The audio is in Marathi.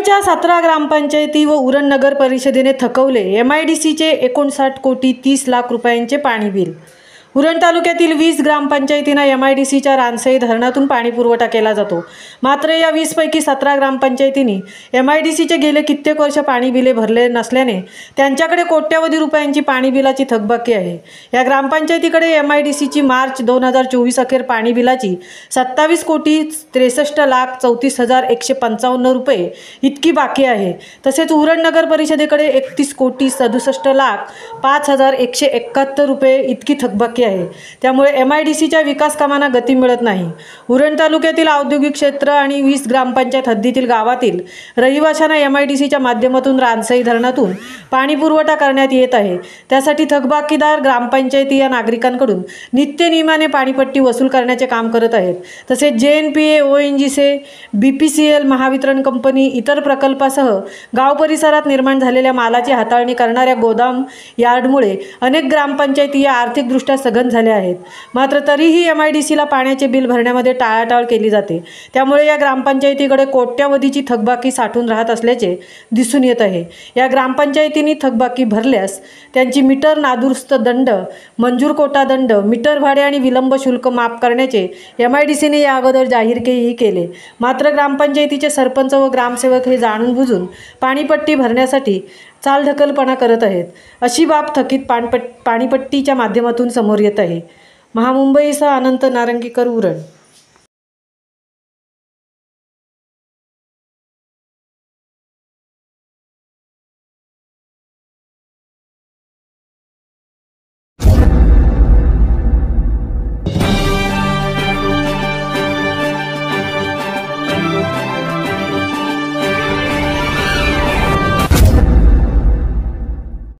उरणच्या 17 ग्रामपंचायती व उरण नगर परिषदेने थकवले MIDCचे 59 कोटी 30 लाख रुपयांचे पाणी बिल। उरण तालुक्यातील 20 ग्रामपंचायतींना MIDCच्या रानसई धरणातून पाणी पुरवठा केला जातो। मात्र या 20 पैकी 17 ग्रामपंचायतींनी MIDCचे गेले कित्येक वर्ष पाणी बिले भरले नसल्याने त्यांच्याकडे कोट्यवधी रुपयांची पाणी बिलाची थकबाकी आहे। या ग्रामपंचायतीकडे MIDCची मार्च 2024 अखेर पाणी बिलाची 27 कोटी 63 लाख 34,155 रुपये इतकी बाकी आहे। तसेच उरण नगर परिषदेकडे 31 कोटी 67 लाख 5,171 रुपये इतकी थकबाकी आहे। त्यामुळे MIDCच्या विकास कामांना गती मिळत नाही। उरण तालुक्यातील औद्योगिक क्षेत्र आणि 20 ग्रामपंचायत हद्दीतील गावातील रहिवाशांना MIDCच्या माध्यमातून रानसई धरणातून पाणी पुरवठा करण्यात येत आहे। त्यासाठी थकबाकीदार ग्रामपंचायती या नागरिकांकडून नित्यनियमाने पाणीपट्टी वसूल करण्याचे काम करत आहेत। तसेच JNPA, ONGC, BPCL, Mahavitaran company इतर प्रकल्पासह गाव परिसरात निर्माण झालेल्या मालाची हाताळणी करणाऱ्या गोदाम यार्डमुळे अनेक ग्रामपंचायती या आर्थिकदृष्ट्या सघन झाल्या आहेत। मात्र तरीही MIDCला पाण्याचे बिल भरण्यामध्ये टाळाटाळ केली जाते। त्यामुळे या ग्रामपंचायतीकडे कोट्यवधीची थकबाकी साठून राहत असल्याचे दिसून येत आहे। या ग्रामपंचायतींनी थकबाकी भरल्यास त्यांची मीटर नादुरुस्त दंड, मंजूर कोटा दंड, मीटर भाडे आणि विलंब शुल्क माफ करण्याचे MIDCने या अगोदर जाहीरही केले। मात्र ग्रामपंचायतीचे सरपंच व ग्रामसेवक हे जाणून बुजून पाणीपट्टी भरण्यासाठी चालढकलपणा करत आहेत। अशी बाब थकीत पाणीपट्टीच्या माध्यमातून समोर येत आहे। महामुंबईसह अनंत नारंगीकर, उरण।